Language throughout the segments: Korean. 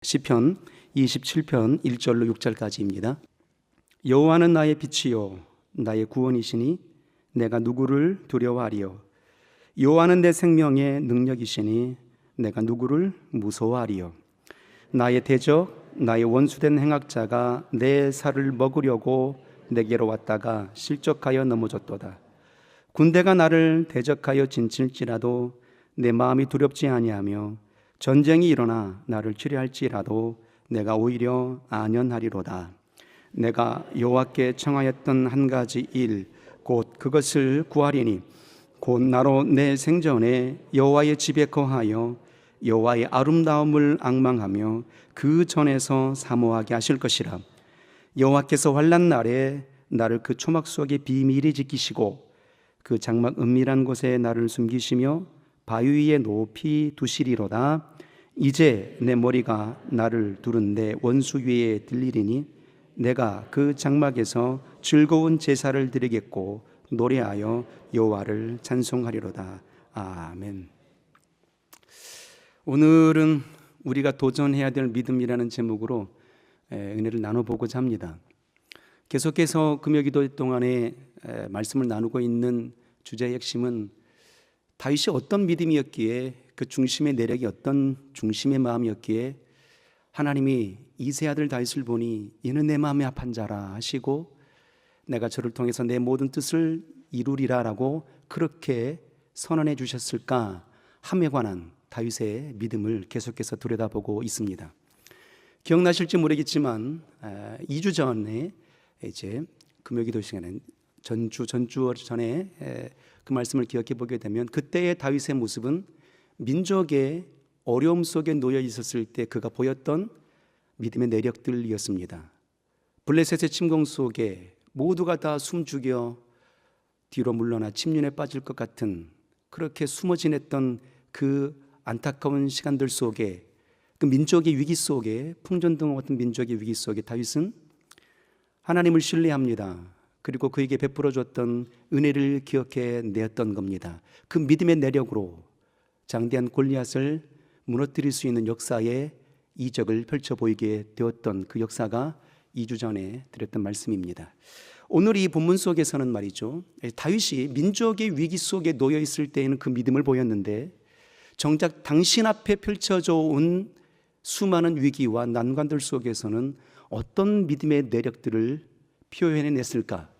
시편 27편 1절로 6절까지입니다. 여호와는 나의 빛이요 나의 구원이시니 내가 누구를 두려워하리요. 여호와는 내 생명의 능력이시니 내가 누구를 무서워하리요. 나의 대적 나의 원수된 행악자가 내 살을 먹으려고 내게로 왔다가 실족하여 넘어졌도다. 군대가 나를 대적하여 진칠지라도 내 마음이 두렵지 아니하며 전쟁이 일어나 나를 치료할지라도 내가 오히려 안연하리로다. 내가 여호와께 청하였던 한 가지 일 곧 그것을 구하리니 곧 나로 내 생전에 여호와의 집에 거하여 여호와의 아름다움을 앙망하며 그 전에서 사모하게 하실 것이라. 여호와께서 환난 날에 나를 그 초막 속에 비밀히 지키시고 그 장막 은밀한 곳에 나를 숨기시며 바위 위에 높이 두시리로다. 이제 내 머리가 나를 두른 내 원수 위에 들리리니 내가 그 장막에서 즐거운 제사를 드리겠고 노래하여 여호와를 찬송하리로다. 아멘. 오늘은 우리가 도전해야 될 믿음이라는 제목으로 은혜를 나눠보고자 합니다. 계속해서 금요기도 동안에 말씀을 나누고 있는 주제의 핵심은 다윗이 어떤 믿음이었기에 그 중심의 내력이 어떤 중심의 마음이었기에 하나님이 이세 아들 다윗을 보니 이는 내 마음에 합한 자라 하시고 내가 저를 통해서 내 모든 뜻을 이루리라 라고 그렇게 선언해 주셨을까 함에 관한 다윗의 믿음을 계속해서 들여다보고 있습니다. 기억나실지 모르겠지만 2주 전에 이제 금요기도 시간에 전주 전에 그 말씀을 기억해 보게 되면 그때의 다윗의 모습은 민족의 어려움 속에 놓여 있었을 때 그가 보였던 믿음의 내력들이었습니다. 블레셋의 침공 속에 모두가 다 숨죽여 뒤로 물러나 침륜에 빠질 것 같은 그렇게 숨어 지냈던 그 안타까운 시간들 속에 그 민족의 위기 속에 풍전등과 같은 민족의 위기 속에 다윗은 하나님을 신뢰합니다. 그리고 그에게 베풀어 줬던 은혜를 기억해 내었던 겁니다. 그 믿음의 내력으로 장대한 골리앗을 무너뜨릴 수 있는 역사의 이적을 펼쳐 보이게 되었던 그 역사가 2주 전에 드렸던 말씀입니다. 오늘 이 본문 속에서는 말이죠, 다윗이 민족의 위기 속에 놓여 있을 때에는 그 믿음을 보였는데 정작 당신 앞에 펼쳐져 온 수많은 위기와 난관들 속에서는 어떤 믿음의 내력들을 표현해냈을까?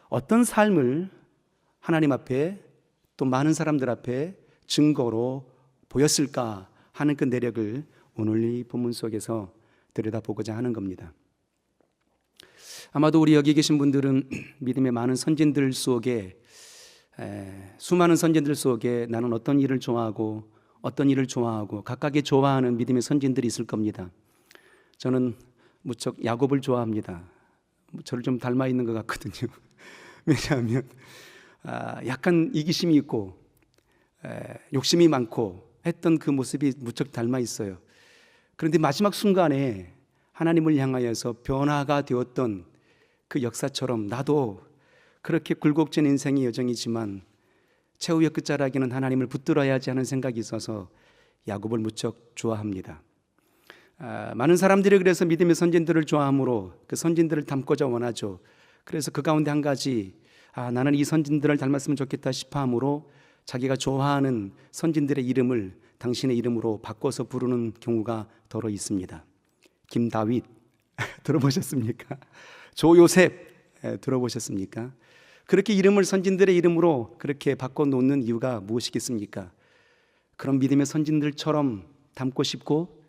어떤 삶을 하나님 앞에 또 많은 사람들 앞에 증거로 보였을까 하는 그 내력을 오늘 이 본문 속에서 들여다보고자 하는 겁니다. 아마도 우리 여기 계신 분들은 믿음의 많은 선진들 속에 수많은 선진들 속에 나는 어떤 일을 좋아하고 어떤 일을 좋아하고 각각의 좋아하는 믿음의 선진들이 있을 겁니다. 저는 무척 야곱을 좋아합니다. 저를 좀 닮아 있는 것 같거든요. 왜냐하면 약간 이기심이 있고 욕심이 많고 했던 그 모습이 무척 닮아 있어요. 그런데 마지막 순간에 하나님을 향하여서 변화가 되었던 그 역사처럼 나도 그렇게 굴곡진 인생의 여정이지만 최후의 끝자락에는 하나님을 붙들어야지 하는 생각이 있어서 야곱을 무척 좋아합니다. 많은 사람들이 그래서 믿음의 선진들을 좋아하므로 그 선진들을 닮고자 원하죠. 그래서 그 가운데 한 가지 나는 이 선진들을 닮았으면 좋겠다 싶어 하므로 자기가 좋아하는 선진들의 이름을 당신의 이름으로 바꿔서 부르는 경우가 더러 있습니다. 김다윗 들어보셨습니까? 조요셉 들어보셨습니까? 그렇게 이름을 선진들의 이름으로 그렇게 바꿔놓는 이유가 무엇이겠습니까? 그런 믿음의 선진들처럼 닮고 싶고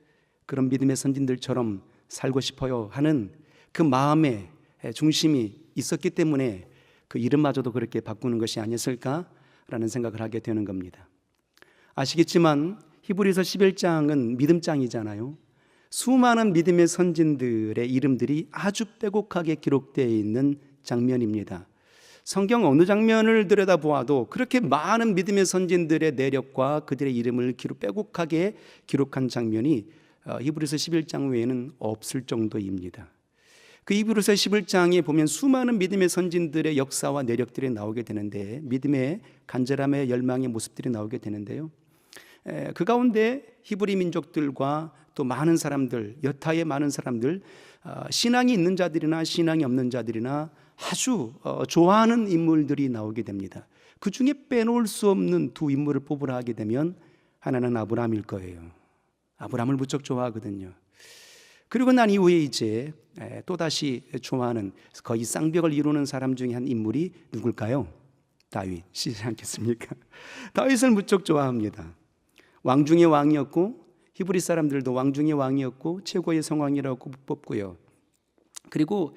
그런 믿음의 선진들처럼 살고 싶어요 하는 그 마음의 중심이 있었기 때문에 그 이름마저도 그렇게 바꾸는 것이 아니었을까라는 생각을 하게 되는 겁니다. 아시겠지만 히브리서 11장은 믿음장이잖아요. 수많은 믿음의 선진들의 이름들이 아주 빼곡하게 기록되어 있는 장면입니다. 성경 어느 장면을 들여다보아도 그렇게 많은 믿음의 선진들의 내력과 그들의 이름을 빼곡하게 기록한 장면이 히브리서 11장 외에는 없을 정도입니다. 그 히브리서 11장에 보면 수많은 믿음의 선진들의 역사와 내력들이 나오게 되는데 믿음의 간절함의 열망의 모습들이 나오게 되는데요. 그 가운데 히브리 민족들과 또 많은 사람들, 여타의 많은 사람들, 신앙이 있는 자들이나 신앙이 없는 자들이나 아주 좋아하는 인물들이 나오게 됩니다. 그 중에 빼놓을 수 없는 두 인물을 뽑으라 하게 되면 하나는 아브라함일 거예요. 아브라함을 무척 좋아하거든요. 그리고 난 이후에 이제 또다시 좋아하는, 거의 쌍벽을 이루는 사람 중에 한 인물이 누굴까요? 다윗이지 않겠습니까? 다윗을 무척 좋아합니다. 왕 중의 왕이었고 히브리 사람들도 왕 중의 왕이었고 최고의 성왕이라고 뽑고요. 그리고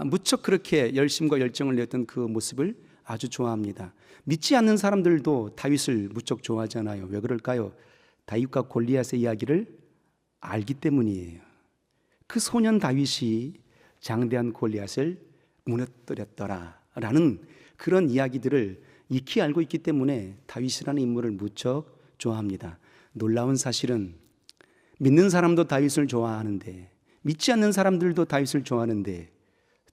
무척 그렇게 열심과 열정을 냈던 그 모습을 아주 좋아합니다. 믿지 않는 사람들도 다윗을 무척 좋아하잖아요. 왜 그럴까요? 다윗과 골리앗의 이야기를 알기 때문이에요. 그 소년 다윗이 장대한 골리앗을 무너뜨렸더라라는 그런 이야기들을 익히 알고 있기 때문에 다윗이라는 인물을 무척 좋아합니다. 놀라운 사실은 믿는 사람도 다윗을 좋아하는데, 믿지 않는 사람들도 다윗을 좋아하는데,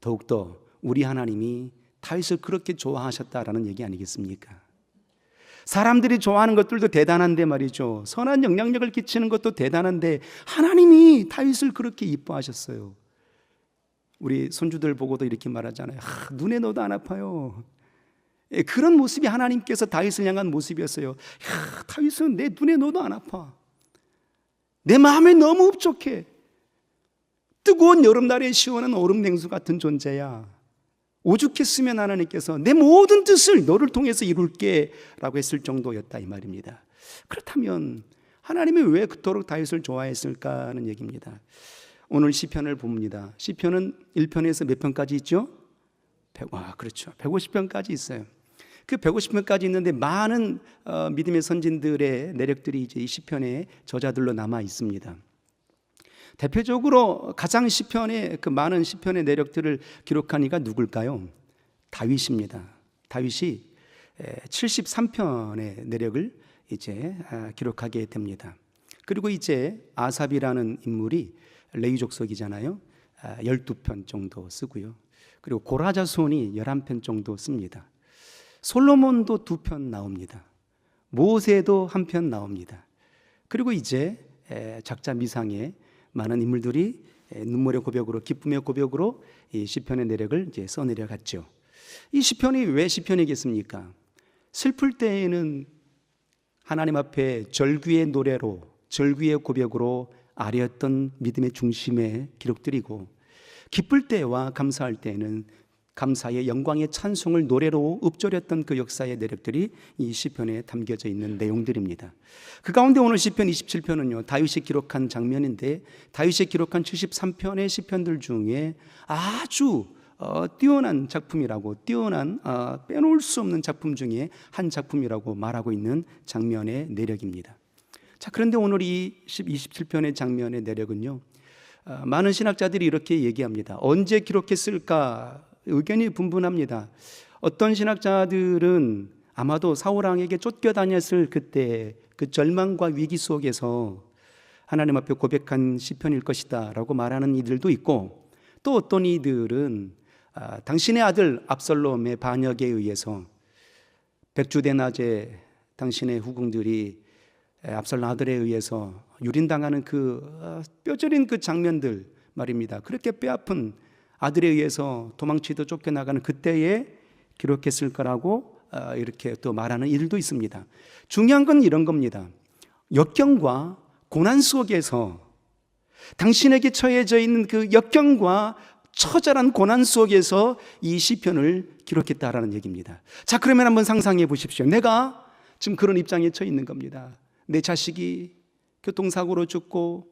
더욱더 우리 하나님이 다윗을 그렇게 좋아하셨다라는 얘기 아니겠습니까? 사람들이 좋아하는 것들도 대단한데 말이죠, 선한 영향력을 끼치는 것도 대단한데 하나님이 다윗을 그렇게 이뻐하셨어요. 우리 손주들 보고도 이렇게 말하잖아요. 눈에 넣어도 안 아파요. 그런 모습이 하나님께서 다윗을 향한 모습이었어요. 다윗은 내 눈에 넣어도 안 아파. 내 마음에 너무 흡족해. 뜨거운 여름날에 시원한 얼음 냉수 같은 존재야. 오죽했으면 하나님께서 내 모든 뜻을 너를 통해서 이룰게 라고 했을 정도였다, 이 말입니다. 그렇다면 하나님이 왜 그토록 다윗을 좋아했을까 하는 얘기입니다. 오늘 시편을 봅니다. 시편은 1편에서 몇 편까지 있죠? 그렇죠. 150편까지 있어요. 그 150편까지 있는데 많은 믿음의 선진들의 내력들이 이제 이 시편의 저자들로 남아 있습니다. 대표적으로 가장 시편의 그 많은 시편의 내력들을 기록한 이가 누굴까요? 다윗입니다. 다윗이 73편의 내력을 이제 기록하게 됩니다. 그리고 이제 아삽이라는 인물이 레위 족속이잖아요. 12편 정도 쓰고요. 그리고 고라자손이 11편 정도 씁니다. 솔로몬도 2편 나옵니다. 모세도 1편 나옵니다. 그리고 이제 작자 미상의 많은 인물들이 눈물의 고백으로, 기쁨의 고백으로 이 시편의 내력을 이제 써내려갔죠. 이 시편이 왜 시편이겠습니까? 슬플 때에는 하나님 앞에 절규의 노래로, 절규의 고백으로 아뢰었던 믿음의 중심의 기록들이고, 기쁠 때와 감사할 때에는 감사의 영광의 찬송을 노래로 읊조렸던 그 역사의 내력들이 이 시편에 담겨져 있는 내용들입니다. 그 가운데 오늘 시편 27편은요, 다윗이 기록한 장면인데, 다윗이 기록한 73편의 시편들 중에 아주 뛰어난 작품이라고, 빼놓을 수 없는 작품 중에 한 작품이라고 말하고 있는 장면의 내력입니다. 자, 그런데 오늘 이 27편의 장면의 내력은요, 많은 신학자들이 이렇게 얘기합니다. 언제 기록했을까? 의견이 분분합니다. 어떤 신학자들은 아마도 사울왕에게 쫓겨다녔을 그때 그 절망과 위기 속에서 하나님 앞에 고백한 시편일 것이다 라고 말하는 이들도 있고, 또 어떤 이들은 당신의 아들 압살롬의 반역에 의해서 백주대낮에 당신의 후궁들이 압살롬 아들에 의해서 유린당하는 그 뼈저린 그 장면들 말입니다. 그렇게 뼈아픈 아들에 의해서 도망치도 쫓겨나가는 그때에 기록했을 거라고 이렇게 또 말하는 이들도 있습니다. 중요한 건 이런 겁니다. 역경과 고난 속에서, 당신에게 처해져 있는 그 역경과 처절한 고난 속에서 이 시편을 기록했다라는 얘기입니다. 자, 그러면 한번 상상해 보십시오. 내가 지금 그런 입장에 처해 있는 겁니다. 내 자식이 교통사고로 죽고,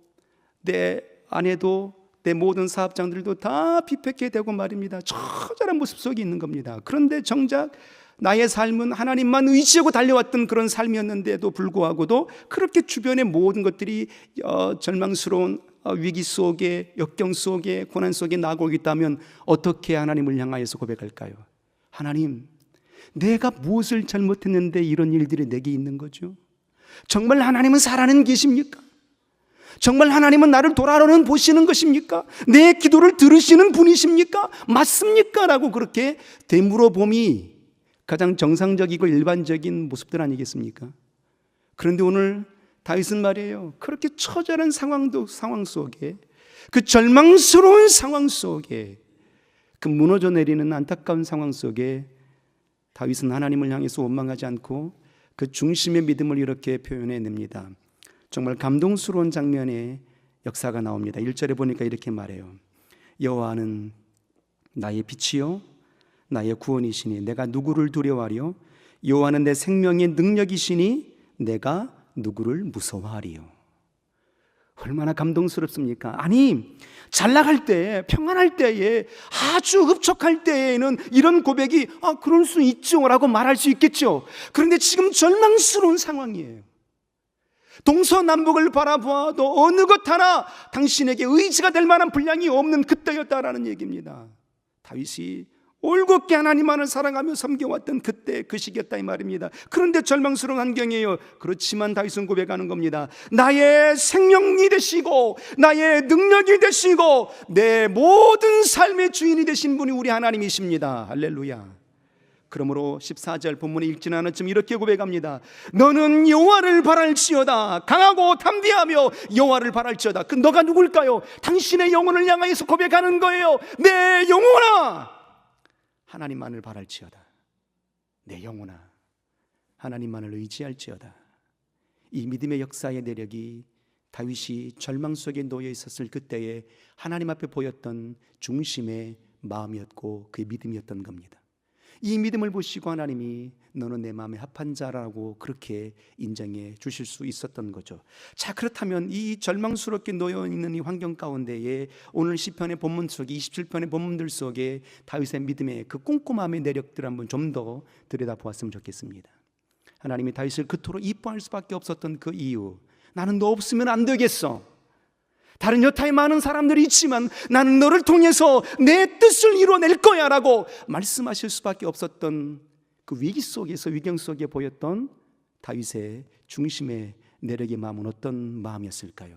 내 아내도, 내 모든 사업장들도 다 비패게 되고 말입니다. 처절한 모습 속에 있는 겁니다. 그런데 정작 나의 삶은 하나님만 의지하고 달려왔던 그런 삶이었는데도 불구하고도 그렇게 주변의 모든 것들이 절망스러운 위기 속에, 역경 속에, 고난 속에 나고 있다면 어떻게 하나님을 향하여서 고백할까요? 하나님, 내가 무엇을 잘못했는데 이런 일들이 내게 있는 거죠? 정말 하나님은 살아는 계십니까? 정말 하나님은 나를 돌아오는 보시는 것입니까? 내 기도를 들으시는 분이십니까? 맞습니까? 라고 그렇게 되물어봄이 가장 정상적이고 일반적인 모습들 아니겠습니까? 그런데 오늘 다윗은 말이에요, 그렇게 처절한 상황 속에, 그 절망스러운 상황 속에, 그 무너져 내리는 안타까운 상황 속에 다윗은 하나님을 향해서 원망하지 않고 그 중심의 믿음을 이렇게 표현해냅니다. 정말 감동스러운 장면의 역사가 나옵니다. 1절에 보니까 이렇게 말해요. 여호와는 나의 빛이요 나의 구원이시니 내가 누구를 두려워하리요? 여호와는 내 생명의 능력이시니 내가 누구를 무서워하리요? 얼마나 감동스럽습니까? 아니, 잘 나갈 때, 평안할 때에, 아주 흡족할 때에는 이런 고백이 그럴 수 있죠 라고 말할 수 있겠죠. 그런데 지금 절망스러운 상황이에요. 동서남북을 바라보아도 어느 것 하나 당신에게 의지가 될 만한 분량이 없는 그때였다라는 얘기입니다. 다윗이 올곧게 하나님만을 사랑하며 섬겨왔던 그때 그 시기였다 이 말입니다. 그런데 절망스러운 환경이에요. 그렇지만 다윗은 고백하는 겁니다. 나의 생명이 되시고 나의 능력이 되시고 내 모든 삶의 주인이 되신 분이 우리 하나님이십니다. 할렐루야. 그러므로 14절 본문에 읽지는 않았지만 이렇게 고백합니다. 너는 여호와를 바랄지어다. 강하고 담대하며 여호와를 바랄지어다. 그 너가 누굴까요? 당신의 영혼을 향하여서 고백하는 거예요. 내 영혼아, 하나님만을 바랄지어다. 내 영혼아, 하나님만을 의지할지어다. 이 믿음의 역사의 내력이 다윗이 절망 속에 놓여 있었을 그때에 하나님 앞에 보였던 중심의 마음이었고 그의 믿음이었던 겁니다. 이 믿음을 보시고 하나님이 너는 내 마음에 합한 자라고 그렇게 인정해 주실 수 있었던 거죠. 자, 그렇다면 이 절망스럽게 놓여 있는 이 환경 가운데에 오늘 시편의 본문 속에 27편의 본문들 속에 다윗의 믿음의 그 꼼꼼함의 내력들을 한번 좀 더 들여다보았으면 좋겠습니다. 하나님이 다윗을 그토록 이뻐할 수밖에 없었던 그 이유, 나는 너 없으면 안 되겠어. 다른 여타의 많은 사람들이 있지만 나는 너를 통해서 내 뜻을 이루어낼 거야 라고 말씀하실 수밖에 없었던 그 위기 속에서, 위경 속에 보였던 다윗의 중심의 내력의 마음은 어떤 마음이었을까요?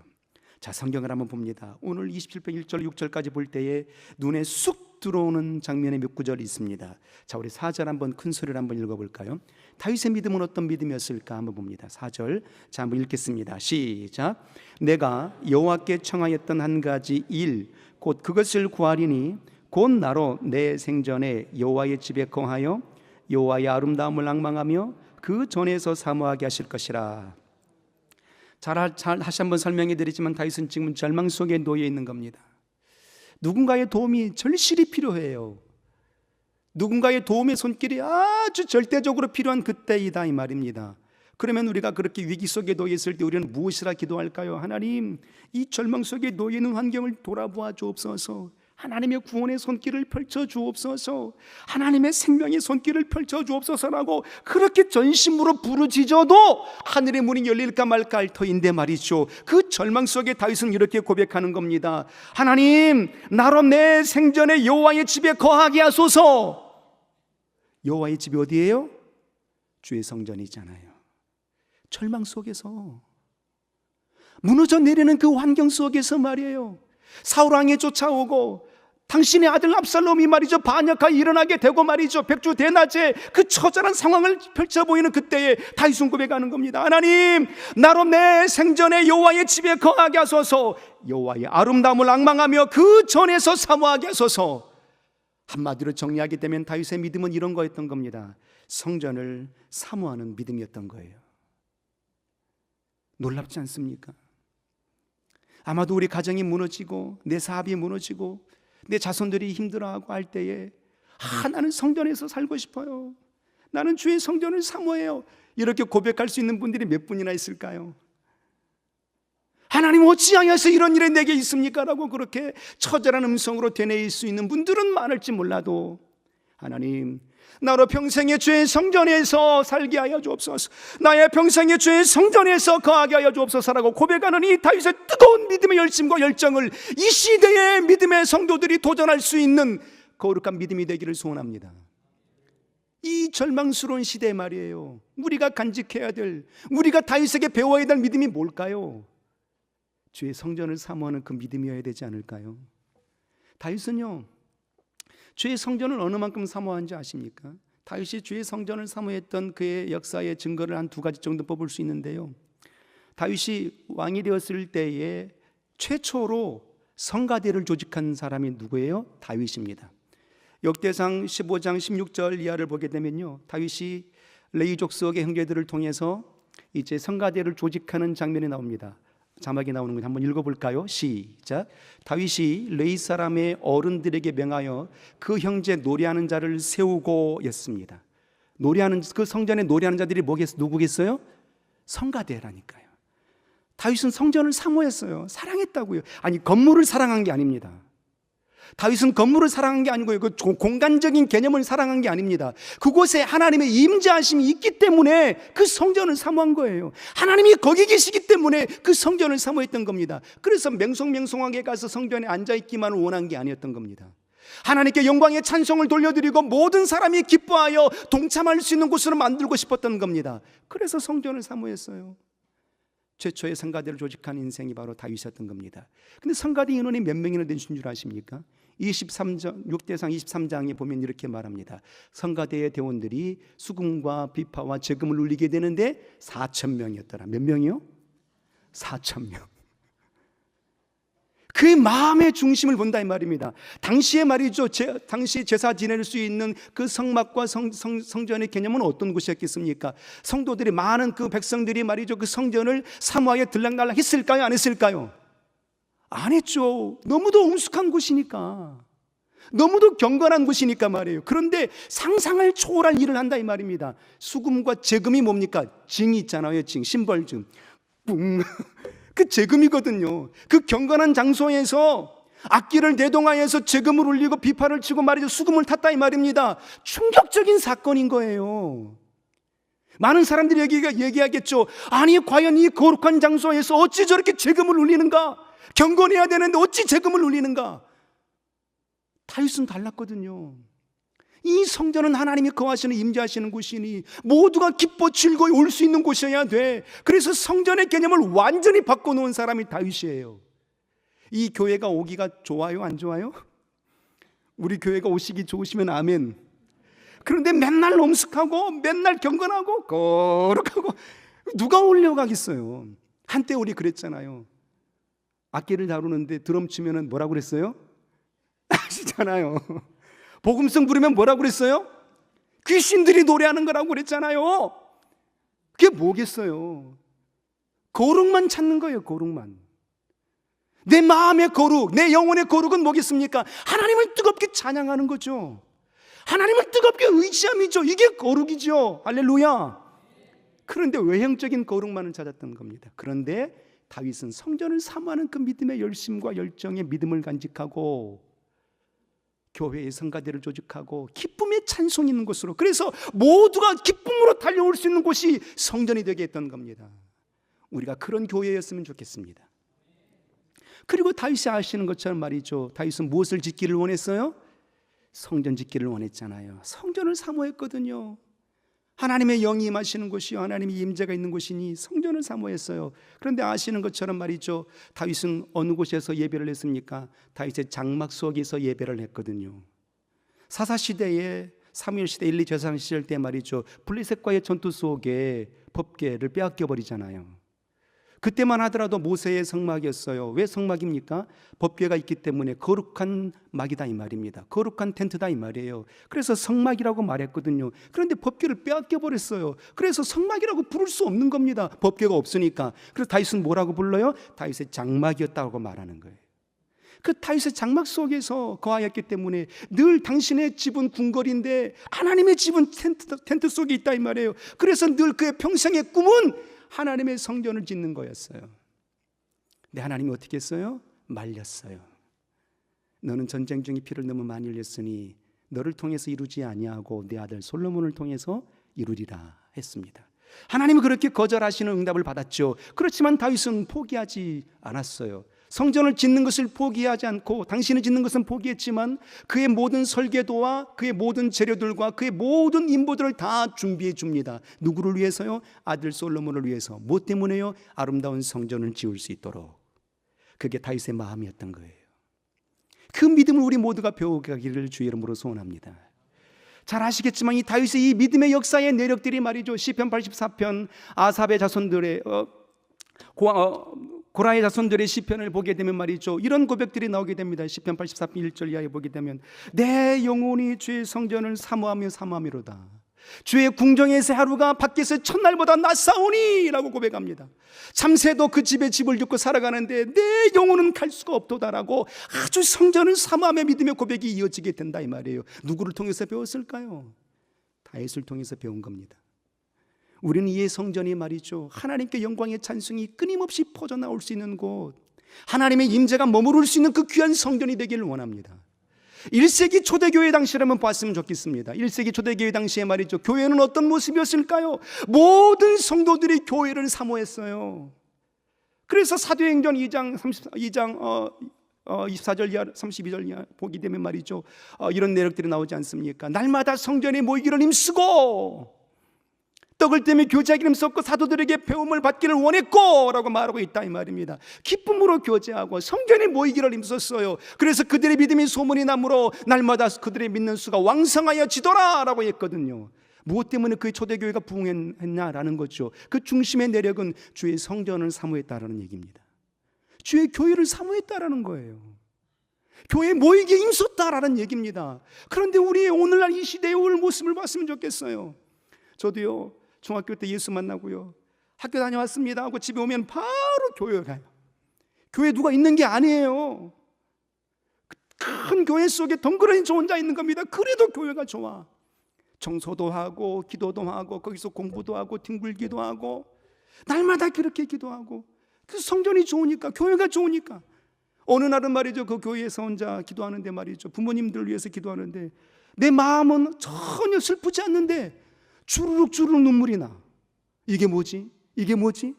자, 성경을 한번 봅니다. 오늘 27편 1절 6절까지 볼 때에 눈에 쑥 들어오는 장면의 몇 구절이 있습니다. 자, 우리 4절 한번 큰 소리를 한번 읽어볼까요? 다윗의 믿음은 어떤 믿음이었을까 한번 봅니다. 4절, 자, 한번 읽겠습니다. 시작. 내가 여호와께 청하였던 한 가지 일, 곧 그것을 구하리니 곧 나로 내 생전에 여호와의 집에 거하여 여호와의 아름다움을 낭망하며 그 전에서 사모하게 하실 것이라. 잘 다시 한번 설명해 드리지만 다윗은 지금 절망 속에 놓여 있는 겁니다. 누군가의 도움이 절실히 필요해요. 누군가의 도움의 손길이 아주 절대적으로 필요한 그때이다 이 말입니다. 그러면 우리가 그렇게 위기 속에 놓여 있을 때 우리는 무엇이라 기도할까요? 하나님, 이 절망 속에 놓여 있는 환경을 돌아보아 주옵소서. 하나님의 구원의 손길을 펼쳐 주옵소서. 하나님의 생명의 손길을 펼쳐 주옵소서라고 그렇게 전심으로 부르짖어도 하늘의 문이 열릴까 말까 할 터인데 말이죠. 그 절망 속에 다윗은 이렇게 고백하는 겁니다. 하나님, 나로 내 생전에 여호와의 집에 거하게 하소서. 여호와의 집이 어디예요? 주의 성전이잖아요. 절망 속에서, 무너져 내리는 그 환경 속에서 말이에요. 사울왕이 쫓아오고 당신의 아들 압살롬이 말이죠 반역하여 일어나게 되고 말이죠 백주 대낮에 그 처절한 상황을 펼쳐 보이는 그때에 다윗은 고백하는 겁니다. 하나님, 나로 내 생전에 여호와의 집에 거하게 하소서. 여호와의 아름다움을 앙망하며 그 전에서 사모하게 하소서. 한마디로 정리하게 되면 다윗의 믿음은 이런 거였던 겁니다. 성전을 사모하는 믿음이었던 거예요. 놀랍지 않습니까? 아마도 우리 가정이 무너지고 내 사업이 무너지고 내 자손들이 힘들어하고 할 때에 나는 성전에서 살고 싶어요. 나는 주의 성전을 사모해요. 이렇게 고백할 수 있는 분들이 몇 분이나 있을까요? 하나님, 어찌하여서 이런 일이 내게 있습니까? 라고 그렇게 처절한 음성으로 되뇌일 수 있는 분들은 많을지 몰라도 하나님, 나로 평생의 주의 성전에서 살게 하여 주옵소서. 나의 평생의 주의 성전에서 거하게 하여 주옵소서라고 고백하는 이 다윗의 뜨거운 믿음의 열심과 열정을 이 시대의 믿음의 성도들이 도전할 수 있는 거룩한 믿음이 되기를 소원합니다. 이 절망스러운 시대 말이에요. 우리가 간직해야 될, 우리가 다윗에게 배워야 될 믿음이 뭘까요? 주의 성전을 사모하는 그 믿음이어야 되지 않을까요? 다윗은요, 주의 성전을 어느 만큼 사모한지 아십니까? 다윗이 주의 성전을 사모했던 그의 역사의 증거를 한 두 가지 정도 뽑을 수 있는데요. 다윗이 왕이 되었을 때에 최초로 성가대를 조직한 사람이 누구예요? 다윗입니다. 역대상 15장 16절 이하를 보게 되면요, 다윗이 레위 족속의 형제들을 통해서 이제 성가대를 조직하는 장면이 나옵니다. 자막이 나오는 거 한번 읽어볼까요? 시작. 다윗이 레위 사람의 어른들에게 명하여 그 형제 노래하는 자를 세우고 였습니다. 노래하는, 그 성전에 노래하는 자들이 누구겠어요? 성가대라니까요. 다윗은 성전을 사모했어요. 사랑했다고요. 아니, 건물을 사랑한 게 아닙니다. 다윗은 건물을 사랑한 게 아니고요, 그 공간적인 개념을 사랑한 게 아닙니다. 그곳에 하나님의 임재하심이 있기 때문에 그 성전을 사모한 거예요. 하나님이 거기 계시기 때문에 그 성전을 사모했던 겁니다. 그래서 맹송맹송하게 가서 성전에 앉아있기만 원한 게 아니었던 겁니다. 하나님께 영광의 찬송을 돌려드리고 모든 사람이 기뻐하여 동참할 수 있는 곳으로 만들고 싶었던 겁니다. 그래서 성전을 사모했어요. 최초의 성가대를 조직한 인생이 바로 다윗이었던 겁니다. 근데 성가대 인원이 몇 명이나 된 줄 아십니까? 23장, 6대상 23장에 보면 이렇게 말합니다. 성가대의 대원들이 수금과 비파와 재금을 울리게 되는데 4,000명이었더라. 몇 명이요? 4,000명. 그의 마음의 중심을 본다 이 말입니다. 당시에 말이죠, 당시 제사 지낼 수 있는 그 성막과 성전의 개념은 어떤 곳이었겠습니까? 성도들이, 많은 그 백성들이 말이죠, 그 성전을 사모하게 들락날락 했을까요? 안 했을까요? 안 했죠. 너무도 엄숙한 곳이니까, 너무도 경건한 곳이니까 말이에요. 그런데 상상을 초월할 일을 한다 이 말입니다. 수금과 재금이 뭡니까? 징이 있잖아요. 징, 심벌증. 뿡. 그 재금이거든요. 그 경건한 장소에서 악기를 대동하여서 재금을 울리고 비파를 치고 말이죠, 수금을 탔다 이 말입니다. 충격적인 사건인 거예요. 많은 사람들이 얘기하겠죠. 아니, 과연 이 거룩한 장소에서 어찌 저렇게 재금을 울리는가? 경건해야 되는데 어찌 재금을 울리는가? 다윗은 달랐거든요. 이 성전은 하나님이 거하시는, 임재하시는 곳이니 모두가 기뻐 즐거이 올 수 있는 곳이어야 돼. 그래서 성전의 개념을 완전히 바꿔놓은 사람이 다윗이에요. 이 교회가 오기가 좋아요, 안 좋아요? 우리 교회가 오시기 좋으시면 아멘. 그런데 맨날 엄숙하고 맨날 경건하고 거룩하고 누가 올려가겠어요? 한때 우리 그랬잖아요. 악기를 다루는데 드럼 치면은 뭐라고 그랬어요? 아시잖아요. 복음성 부르면 뭐라고 그랬어요? 귀신들이 노래하는 거라고 그랬잖아요. 그게 뭐겠어요? 거룩만 찾는 거예요. 거룩만. 내 마음의 거룩, 내 영혼의 거룩은 뭐겠습니까? 하나님을 뜨겁게 찬양하는 거죠. 하나님을 뜨겁게 의지함이죠. 이게 거룩이죠. 할렐루야. 그런데 외형적인 거룩만을 찾았던 겁니다. 그런데 다윗은 성전을 사모하는 그 믿음의 열심과 열정의 믿음을 간직하고 교회의 성가대를 조직하고 기쁨의 찬송이 있는 곳으로, 그래서 모두가 기쁨으로 달려올 수 있는 곳이 성전이 되게 했던 겁니다. 우리가 그런 교회였으면 좋겠습니다. 그리고 다윗이 아시는 것처럼 말이죠, 다윗은 무엇을 짓기를 원했어요? 성전 짓기를 원했잖아요. 성전을 사모했거든요. 하나님의 영이 임하시는 곳이요, 하나님의 임재가 있는 곳이니 성전을 사모했어요. 그런데 아시는 것처럼 말이죠, 다윗은 어느 곳에서 예배를 했습니까? 다윗의 장막 속에서 예배를 했거든요. 사사시대에, 사무엘시대 1, 2 제사장 시절 때 말이죠, 블레셋과의 전투 속에 법궤를 빼앗겨 버리잖아요. 그때만 하더라도 모세의 성막이었어요. 왜 성막입니까? 법궤가 있기 때문에 거룩한 막이다 이 말입니다. 거룩한 텐트다 이 말이에요. 그래서 성막이라고 말했거든요. 그런데 법궤를 빼앗겨 버렸어요. 그래서 성막이라고 부를 수 없는 겁니다. 법궤가 없으니까. 그래서 다윗은 뭐라고 불러요? 다윗의 장막이었다고 말하는 거예요. 그 다윗의 장막 속에서 거하였기 때문에 늘 당신의 집은 궁궐인데 하나님의 집은 텐트 속에 있다 이 말이에요. 그래서 늘 그의 평생의 꿈은 하나님의 성전을 짓는 거였어요. 근데 하나님이 어떻게 했어요? 말렸어요. 너는 전쟁 중에 피를 너무 많이 흘렸으니 너를 통해서 이루지 아니하고 내 아들 솔로몬을 통해서 이루리라 했습니다. 하나님은 그렇게 거절하시는 응답을 받았죠. 그렇지만 다윗은 포기하지 않았어요. 성전을 짓는 것을 포기하지 않고, 당신이 짓는 것은 포기했지만 그의 모든 설계도와 그의 모든 재료들과 그의 모든 인부들을 다 준비해 줍니다. 누구를 위해서요? 아들 솔로몬을 위해서. 뭐 때문에요? 아름다운 성전을 지을 수 있도록. 그게 다윗의 마음이었던 거예요. 그 믿음을 우리 모두가 배워가기를 주의 이름으로 소원합니다. 잘 아시겠지만 이 다윗의 이 믿음의 역사의 내력들이 말이죠, 시편 84편 아삽의 자손들의 고라의 자손들의 시편을 보게 되면 말이죠, 이런 고백들이 나오게 됩니다. 시편 84편 1절 이하에 보게 되면 내 영혼이 주의 성전을 사모하며 사모하미로다. 주의 궁정에서 하루가 밖에서 첫날보다 낫사오니 라고 고백합니다. 참새도 그 집에 집을 짓고 살아가는데 내 영혼은 갈 수가 없도다라고 아주 성전을 사모하며 믿으며 고백이 이어지게 된다 이 말이에요. 누구를 통해서 배웠을까요? 다윗을 통해서 배운 겁니다. 우리는 이 성전이 말이죠, 하나님께 영광의 찬송이 끊임없이 퍼져나올 수 있는 곳, 하나님의 임재가 머무를 수 있는 그 귀한 성전이 되기를 원합니다. 1세기 초대교회 당시라면 봤으면 좋겠습니다. 1세기 초대교회 당시에 말이죠, 교회는 어떤 모습이었을까요? 모든 성도들이 교회를 사모했어요. 그래서 사도행전 2장 24절 이하 32절 이하 보게 되면 말이죠, 이런 내력들이 나오지 않습니까? 날마다 성전에 모이기를 힘쓰고 떡을 떼며 교제하기를 힘썼고 사도들에게 배움을 받기를 원했고 라고 말하고 있다 이 말입니다. 기쁨으로 교제하고 성전에 모이기를 힘썼어요. 그래서 그들의 믿음이 소문이 나므로 날마다 그들의 믿는 수가 왕성하여 지더라 라고 했거든요. 무엇 때문에 그 초대교회가 부흥했냐라는 거죠. 그 중심의 내력은 주의 성전을 사모했다라는 얘기입니다. 주의 교회를 사모했다라는 거예요. 교회에 모이기에 힘썼다라는 얘기입니다. 그런데 우리의 오늘날 이 시대의 올 모습을 봤으면 좋겠어요. 저도요, 중학교 때 예수 만나고요, 학교 다녀왔습니다 하고 집에 오면 바로 교회 가요. 교회 누가 있는 게 아니에요. 큰 교회 속에 덩그러니 저 혼자 있는 겁니다. 그래도 교회가 좋아. 청소도 하고 기도도 하고 거기서 공부도 하고 뒹굴기도 하고 날마다 그렇게 기도하고, 그 성전이 좋으니까, 교회가 좋으니까. 어느 날은 말이죠, 그 교회에서 혼자 기도하는데 말이죠, 부모님들을 위해서 기도하는데 내 마음은 전혀 슬프지 않는데 주르륵 눈물이 나. 이게 뭐지? 이게 뭐지?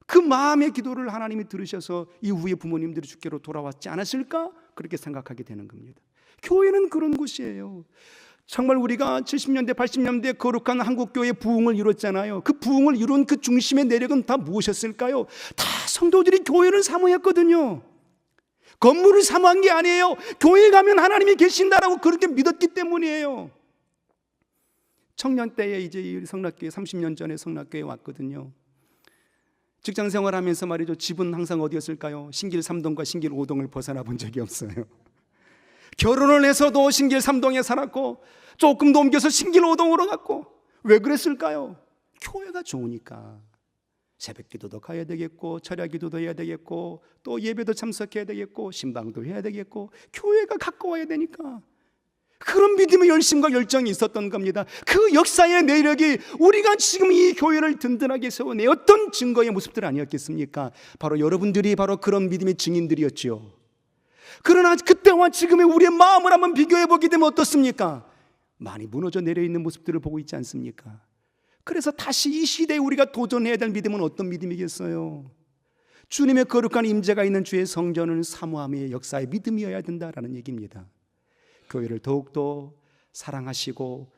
그 마음의 기도를 하나님이 들으셔서 이후에 부모님들이 주께로 돌아왔지 않았을까? 그렇게 생각하게 되는 겁니다. 교회는 그런 곳이에요. 정말 우리가 70년대 80년대 거룩한 한국교회의 부흥을 이뤘잖아요. 그 부흥을 이룬 그 중심의 내력은 다 무엇이었을까요? 다 성도들이 교회를 사모했거든요. 건물을 사모한 게 아니에요. 교회 가면 하나님이 계신다라고 그렇게 믿었기 때문이에요. 청년 때에 이제 성락교회 30년 전에 성락교회에 왔거든요. 직장 생활하면서 말이죠, 집은 항상 어디였을까요? 신길 3동과 신길 5동을 벗어나 본 적이 없어요. 결혼을 해서도 신길 3동에 살았고 조금 더 옮겨서 신길 5동으로 갔고. 왜 그랬을까요? 교회가 좋으니까. 새벽 기도도 가야 되겠고, 철야 기도도 해야 되겠고, 또 예배도 참석해야 되겠고, 신방도 해야 되겠고, 교회가 가까워야 되니까. 그런 믿음의 열심과 열정이 있었던 겁니다. 그 역사의 내력이 우리가 지금 이 교회를 든든하게 세워내었던 증거의 모습들 아니었겠습니까? 바로 여러분들이 바로 그런 믿음의 증인들이었죠. 그러나 그때와 지금의 우리의 마음을 한번 비교해 보게 되면 어떻습니까? 많이 무너져 내려있는 모습들을 보고 있지 않습니까? 그래서 다시 이 시대에 우리가 도전해야 될 믿음은 어떤 믿음이겠어요? 주님의 거룩한 임재가 있는 주의 성전을 사모함의 역사의 믿음이어야 된다라는 얘기입니다. 교회를 더욱더 사랑하시고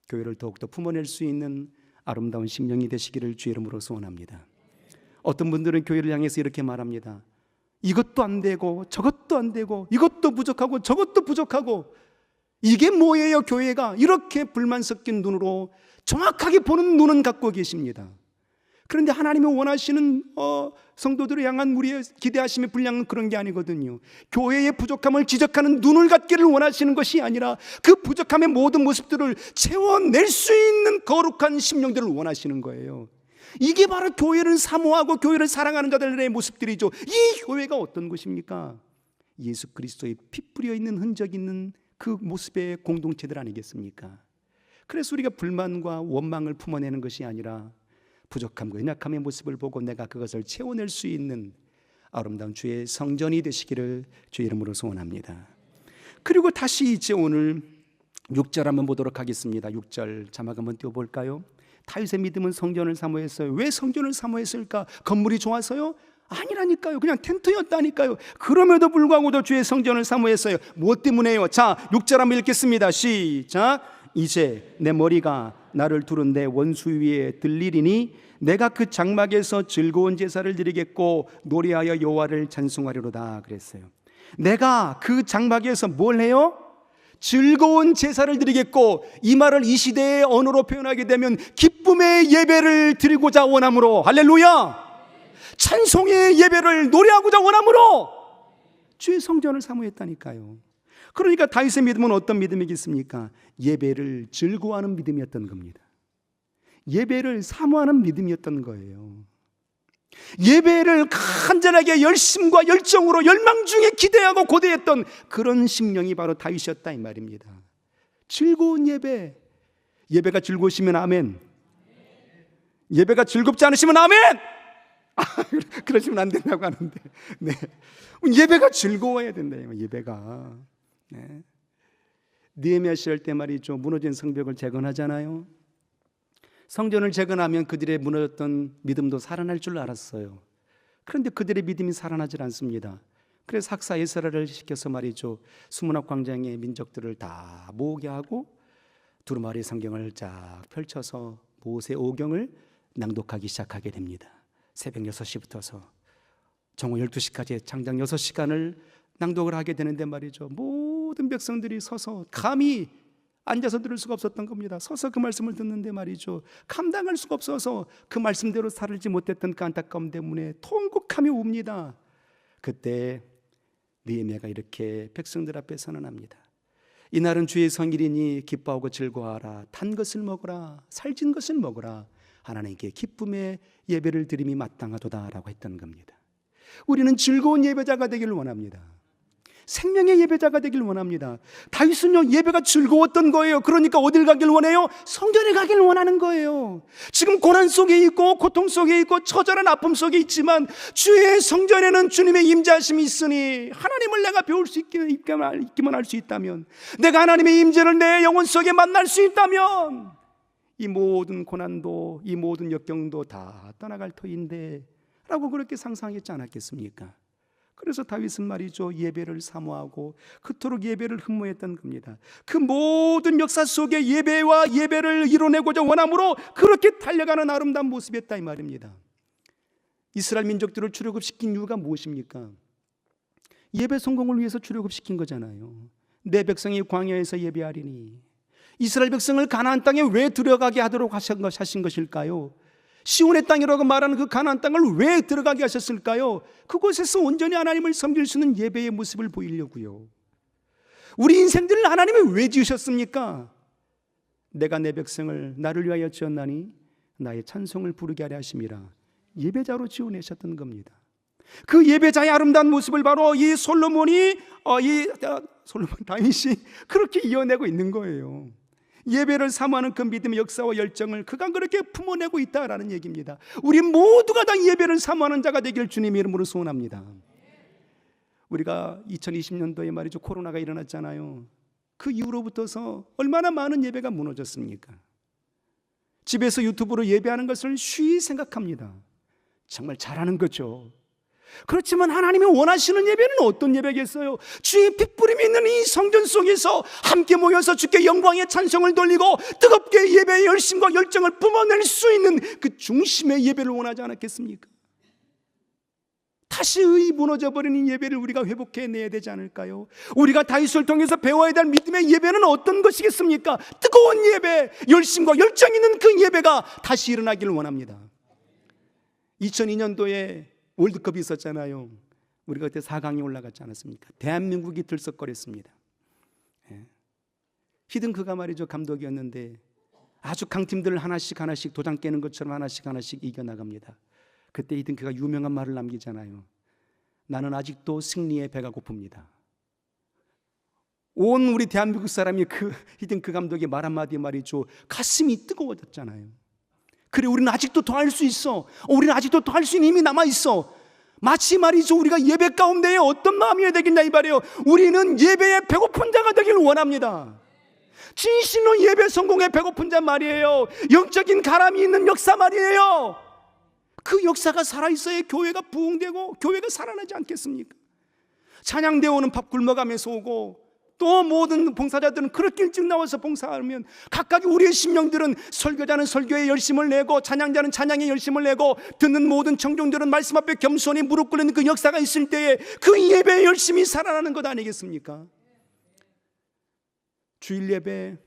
교회를 더욱더 품어낼 수 있는 아름다운 심령이 되시기를 주의 이름으로 소원합니다. 어떤 분들은 교회를 향해서 이렇게 말합니다. 이것도 안 되고 저것도 안 되고 이것도 부족하고 저것도 부족하고 이게 뭐예요 교회가? 이렇게 불만 섞인 눈으로 정확하게 보는 눈은 갖고 계십니다. 그런데 하나님이 원하시는 성도들을 향한 우리의 기대하심의 분량은 그런 게 아니거든요. 교회의 부족함을 지적하는 눈을 갖기를 원하시는 것이 아니라 그 부족함의 모든 모습들을 채워낼 수 있는 거룩한 심령들을 원하시는 거예요. 이게 바로 교회를 사모하고 교회를 사랑하는 자들의 모습들이죠. 이 교회가 어떤 곳입니까? 예수 그리스도의 피 뿌려 있는 흔적 있는 그 모습의 공동체들 아니겠습니까? 그래서 우리가 불만과 원망을 품어내는 것이 아니라 부족함과 연약함의 모습을 보고 내가 그것을 채워낼 수 있는 아름다운 주의 성전이 되시기를 주의 이름으로 소원합니다. 그리고 다시 이제 오늘 6절 한번 보도록 하겠습니다. 6절 자막 한번 띄워볼까요? 다윗의 믿음은 성전을 사모했어요. 왜 성전을 사모했을까? 건물이 좋아서요? 아니라니까요. 그냥 텐트였다니까요. 그럼에도 불구하고도 주의 성전을 사모했어요. 무엇 때문에요? 자, 6절 한번 읽겠습니다. 시작. 이제 내 머리가 나를 두른 내 원수 위에 들리리니 내가 그 장막에서 즐거운 제사를 드리겠고 노래하여 여호와를 찬송하리로다 그랬어요. 내가 그 장막에서 뭘 해요? 즐거운 제사를 드리겠고, 이 말을 이 시대의 언어로 표현하게 되면 기쁨의 예배를 드리고자 원함으로, 할렐루야! 찬송의 예배를 노래하고자 원함으로 주의 성전을 사모했다니까요. 그러니까 다윗의 믿음은 어떤 믿음이겠습니까? 예배를 즐거워하는 믿음이었던 겁니다. 예배를 사모하는 믿음이었던 거예요. 예배를 간절하게 열심과 열정으로 열망 중에 기대하고 고대했던 그런 심령이 바로 다윗이었다 이 말입니다. 즐거운 예배. 예배가 즐거우시면 아멘. 예배가 즐겁지 않으시면 아멘. 그러시면 안 된다고 하는데, 네. 예배가 즐거워야 된다요. 예배가. 네. 느헤미야 시할 때 말이죠. 무너진 성벽을 재건하잖아요. 성전을 재건하면 그들의 무너졌던 믿음도 살아날 줄 알았어요. 그런데 그들의 믿음이 살아나질 않습니다. 그래서 학사 에스라를 시켜서 말이죠. 수문학 광장의 민족들을 다 모으게 하고 두루마리 성경을 쫙 펼쳐서 모세 오경을 낭독하기 시작하게 됩니다. 새벽 6시부터서 정오 12시까지 장장 6시간을 낭독을 하게 되는데 말이죠. 모든 백성들이 서서 감히 앉아서 들을 수가 없었던 겁니다. 서서 그 말씀을 듣는데 말이죠. 감당할 수가 없어서 그 말씀대로 살지 못했던 그 안타까움 때문에 통곡하며 웁니다. 그때 느헤미야가 이렇게 백성들 앞에 선언합니다. 이날은 주의 성일이니 기뻐하고 즐거워하라. 탄 것을 먹으라. 살찐 것을 먹으라. 하나님께 기쁨의 예배를 드림이 마땅하도다라고 했던 겁니다. 우리는 즐거운 예배자가 되기를 원합니다. 생명의 예배자가 되길 원합니다. 다윗은요 예배가 즐거웠던 거예요. 그러니까 어딜 가길 원해요? 성전에 가길 원하는 거예요. 지금 고난 속에 있고 고통 속에 있고 처절한 아픔 속에 있지만 주의 성전에는 주님의 임재하심이 있으니 하나님을 내가 배울 수 있기만 할 수 있다면, 내가 하나님의 임재를 내 영혼 속에 만날 수 있다면 이 모든 고난도 이 모든 역경도 다 떠나갈 터인데 라고 그렇게 상상했지 않았겠습니까? 그래서 다윗은 말이죠 예배를 사모하고 그토록 예배를 흠모했던 겁니다. 그 모든 역사 속에 예배와 예배를 이뤄내고자 원함으로 그렇게 달려가는 아름다운 모습이었다 이 말입니다. 이스라엘 민족들을 출애굽시킨 이유가 무엇입니까? 예배 성공을 위해서 출애굽시킨 거잖아요. 내 백성이 광야에서 예배하리니. 이스라엘 백성을 가나안 땅에 왜 들어가게 하도록 하신 것일까요? 시온의 땅이라고 말하는 그 가나안 땅을 왜 들어가게 하셨을까요? 그곳에서 온전히 하나님을 섬길 수 있는 예배의 모습을 보이려고요. 우리 인생들을 하나님이 왜 지으셨습니까? 내가 내 백성을 나를 위하여 지었나니 나의 찬송을 부르게 하려 하심이라. 예배자로 지어내셨던 겁니다. 그 예배자의 아름다운 모습을 바로 이 다윗이 그렇게 이어내고 있는 거예요. 예배를 사모하는 그 믿음의 역사와 열정을 그가 그렇게 품어내고 있다라는 얘기입니다. 우리 모두가 다 예배를 사모하는 자가 되길 주님의 이름으로 소원합니다. 우리가 2020년도에 말이죠 코로나가 일어났잖아요. 그 이후로부터서 얼마나 많은 예배가 무너졌습니까? 집에서 유튜브로 예배하는 것을 쉬이 생각합니다. 정말 잘하는 거죠. 그렇지만 하나님이 원하시는 예배는 어떤 예배겠어요? 주의 핏부림이 있는 이 성전 속에서 함께 모여서 주께 영광의 찬송을 돌리고 뜨겁게 예배의 열심과 열정을 뿜어낼 수 있는 그 중심의 예배를 원하지 않았겠습니까? 다시 무너져버리는 예배를 우리가 회복해내야 되지 않을까요? 우리가 다윗을 통해서 배워야 될 믿음의 예배는 어떤 것이겠습니까? 뜨거운 예배, 열심과 열정 있는 그 예배가 다시 일어나기를 원합니다. 2002년도에 월드컵이 있었잖아요. 우리가 그때 4강에 올라갔지 않았습니까? 대한민국이 들썩거렸습니다. 히든크가 말이죠 감독이었는데 아주 강팀들을 하나씩 도장 깨는 것처럼 하나씩 이겨나갑니다. 그때 히든크가 유명한 말을 남기잖아요. 나는 아직도 승리에 배가 고픕니다. 온 우리 대한민국 사람이 그 히든크 감독의 말 한마디에 말이죠 가슴이 뜨거워졌잖아요. 그래 우리는 아직도 더 할 수 있어. 우리는 아직도 더 할 수 있는 힘이 남아있어. 마치 말이죠 우리가 예배 가운데에 어떤 마음이어야 되겠냐 이 말이에요. 우리는 예배에 배고픈 자가 되기를 원합니다. 진실로 예배 성공에 배고픈 자 말이에요. 영적인 가람이 있는 역사 말이에요. 그 역사가 살아있어야 교회가 부흥되고 교회가 살아나지 않겠습니까? 찬양대원은 밥 굶어가면서 오고 또 모든 봉사자들은 그렇게 일찍 나와서 봉사하면 각각 우리의 심령들은 설교자는 설교에 열심을 내고 찬양자는 찬양에 열심을 내고 듣는 모든 청중들은 말씀 앞에 겸손히 무릎 꿇는 그 역사가 있을 때에 그 예배의 열심이 살아나는 것 아니겠습니까? 주일 예배,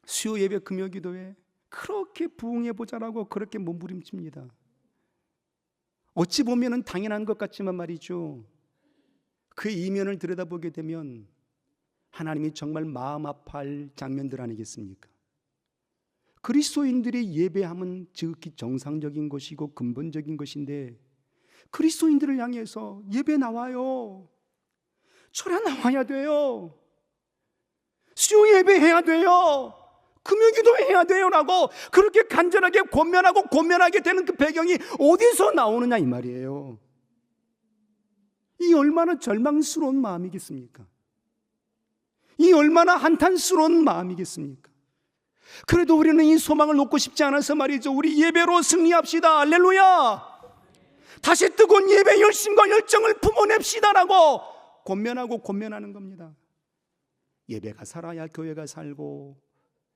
수요 예배, 금요 기도회 그렇게 부흥해 보자라고 그렇게 몸부림칩니다. 어찌 보면 당연한 것 같지만 말이죠, 그 이면을 들여다보게 되면 하나님이 정말 마음 아파할 장면들 아니겠습니까? 그리스도인들의 예배함은 지극히 정상적인 것이고 근본적인 것인데, 그리스도인들을 향해서 예배 나와요, 철야 나와야 돼요, 수요 예배해야 돼요, 금요기도 해야 돼요 라고 그렇게 간절하게 권면하게 되는 그 배경이 어디서 나오느냐 이 말이에요. 이 얼마나 절망스러운 마음이겠습니까? 이 얼마나 한탄스러운 마음이겠습니까? 그래도 우리는 이 소망을 놓고 싶지 않아서 말이죠, 우리 예배로 승리합시다, 할렐루야, 다시 뜨거운 예배 열심과 열정을 품어냅시다라고 권면하는 겁니다. 예배가 살아야 교회가 살고,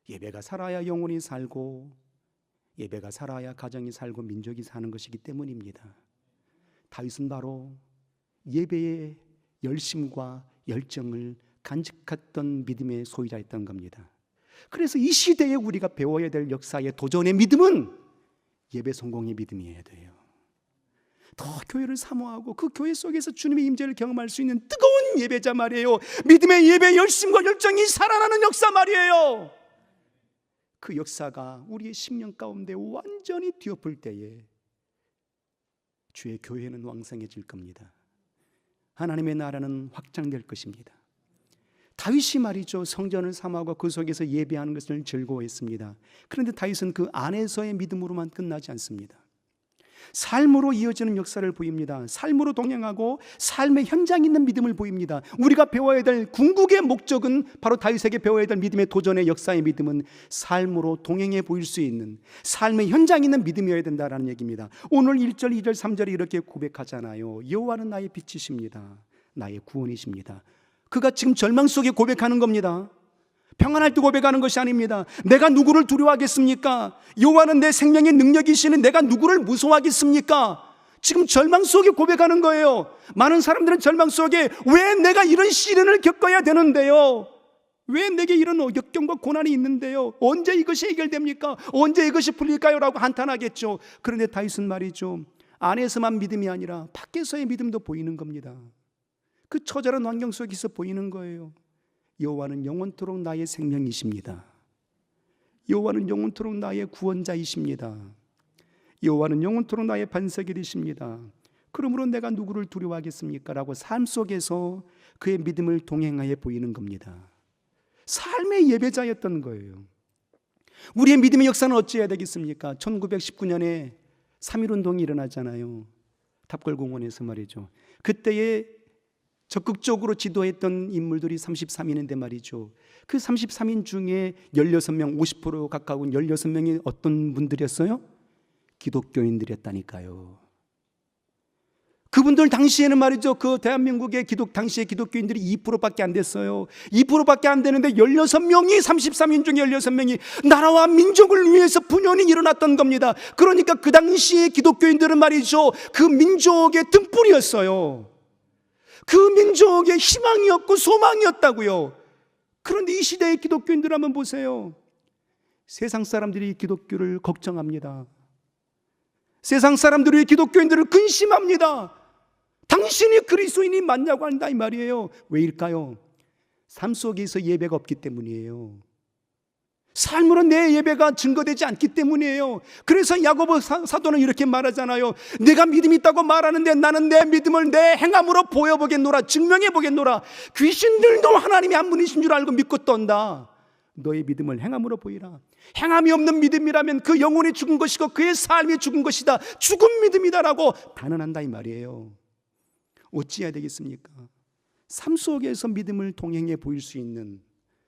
예배가 살아야 영혼이 살고, 예배가 살아야 가정이 살고 민족이 사는 것이기 때문입니다. 다윗은 바로 예배의 열심과 열정을 간직했던 믿음의 소유자였던 겁니다. 그래서 이 시대에 우리가 배워야 될 역사의 도전의 믿음은 예배 성공의 믿음이어야 돼요. 더 교회를 사모하고 그 교회 속에서 주님의 임재를 경험할 수 있는 뜨거운 예배자 말이에요. 믿음의 예배 열심과 열정이 살아나는 역사 말이에요. 그 역사가 우리의 심령 가운데 완전히 뒤엎을 때에 주의 교회는 왕성해질 겁니다. 하나님의 나라는 확장될 것입니다. 다윗이 말이죠, 성전을 사모하고 그 속에서 예배하는 것을 즐거워했습니다. 그런데 다윗은 그 안에서의 믿음으로만 끝나지 않습니다. 삶으로 이어지는 역사를 보입니다. 삶으로 동행하고 삶의 현장에 있는 믿음을 보입니다. 우리가 배워야 될 궁극의 목적은 바로 다윗에게 배워야 될 믿음의 도전의 역사의 믿음은 삶으로 동행해 보일 수 있는 삶의 현장에 있는 믿음이어야 된다는 얘기입니다. 오늘 1절, 2절, 3절에 이렇게 고백하잖아요. 여호와는 나의 빛이십니다, 나의 구원이십니다. 그가 지금 절망 속에 고백하는 겁니다. 평안할 때 고백하는 것이 아닙니다. 내가 누구를 두려워하겠습니까? 여호와는 내 생명의 능력이시는 내가 누구를 무서워하겠습니까? 지금 절망 속에 고백하는 거예요. 많은 사람들은 절망 속에 왜 내가 이런 시련을 겪어야 되는데요? 왜 내게 이런 역경과 고난이 있는데요? 언제 이것이 해결됩니까? 언제 이것이 풀릴까요? 라고 한탄하겠죠. 그런데 다윗은 말이죠, 안에서만 믿음이 아니라 밖에서의 믿음도 보이는 겁니다. 그 처절한 환경 속에서 보이는 거예요. 여호와는 영원토록 나의 생명이십니다. 여호와는 영원토록 나의 구원자이십니다. 여호와는 영원토록 나의 반석이 되십니다. 그러므로 내가 누구를 두려워하겠습니까? 라고 삶 속에서 그의 믿음을 동행하여 보이는 겁니다. 삶의 예배자였던 거예요. 우리의 믿음의 역사는 어찌해야 되겠습니까? 1919년에 3.1운동이 일어나잖아요. 탑골공원에서 말이죠. 그때에 적극적으로 지도했던 인물들이 33인인데 말이죠, 그 33인 중에 16명, 50% 가까운 16명이 어떤 분들이었어요? 기독교인들이었다니까요. 그분들 당시에는 말이죠, 그 대한민국의 당시의 기독교인들이 2%밖에 안 됐어요. 2%밖에 안 되는데 16명이, 33인 중에 16명이 나라와 민족을 위해서 분연히 일어났던 겁니다. 그러니까 그 당시의 기독교인들은 말이죠, 그 민족의 등불이었어요. 그 민족의 희망이었고 소망이었다고요. 그런데 이 시대의 기독교인들 한번 보세요. 세상 사람들이 기독교를 걱정합니다. 세상 사람들이 기독교인들을 근심합니다. 당신이 그리스도인이 맞냐고 한다 이 말이에요. 왜일까요? 삶 속에서 예배가 없기 때문이에요. 삶으로 내 예배가 증거되지 않기 때문이에요. 그래서 야고보 사도는 이렇게 말하잖아요. 내가 믿음이 있다고 말하는데 나는 내 믿음을 내 행함으로 보여보겠노라, 증명해보겠노라. 귀신들도 하나님이 한 분이신 줄 알고 믿고 떤다. 너의 믿음을 행함으로 보이라. 행함이 없는 믿음이라면 그 영혼이 죽은 것이고 그의 삶이 죽은 것이다, 죽은 믿음이다라고 단언한다 이 말이에요. 어찌해야 되겠습니까? 삶 속에서 믿음을 동행해 보일 수 있는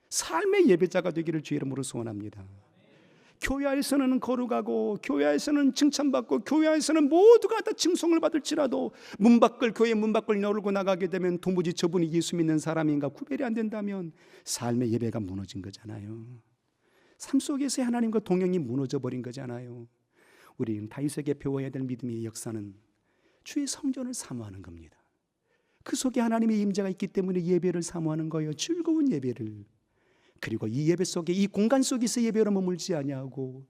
삶의 예배자가 되기를 주의 이름으로 소원합니다. 교회에서는 거룩하고 교회에서는 칭찬받고 교회에서는 모두가 다 칭송을 받을지라도 교회 문 밖을 열고 나가게 되면 도무지 저분이 예수 믿는 사람인가 구별이 안 된다면 삶의 예배가 무너진 거잖아요. 삶 속에서 하나님과 동행이 무너져 버린 거잖아요. 우리는 다윗에게 배워야 될 믿음의 역사는 주의 성전을 사모하는 겁니다. 그 속에 하나님의 임재가 있기 때문에 예배를 사모하는 거예요. 즐거운 예배를. 그리고 이 예배 속에, 이 공간 속에서 예배로 머물지 아니하고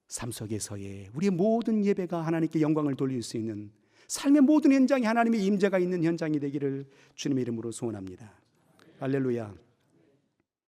삶 속에서의 우리의 모든 예배가 하나님께 영광을 돌릴 수 있는 삶의 모든 현장에 하나님의 임재가 있는 현장이 되기를 주님의 이름으로 소원합니다. 할렐루야.